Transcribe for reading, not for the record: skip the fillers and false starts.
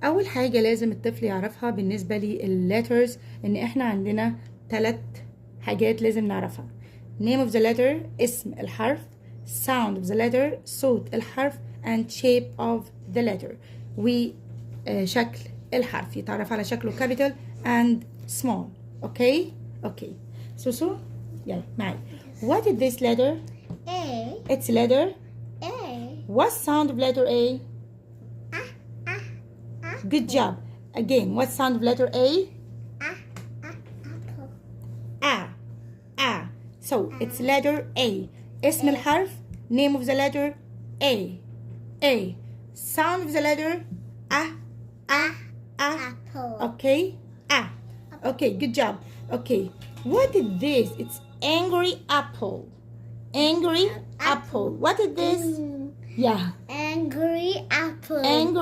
اول حاجه لازم الطفل يعرفها بالنسبه للليترز ان احنا عندنا 3 حاجات لازم نعرفها. name of the letter اسم الحرف، sound of the letter صوت الحرف، and shape of the letter وشكل الحرف، يتعرف على شكله capital and small. اوكي سوسو يلا معي. what is this letter? A. it's letter A. what sound of letter A? good job. again what sound of letter A? Apple. So it's letter A. اسم الحرف name of the letter A. sound of the letter Apple. okay. Okay, good job. Okay, what is this? It's angry apple. Angry apple. What is this? Yeah. Angry apple. Angry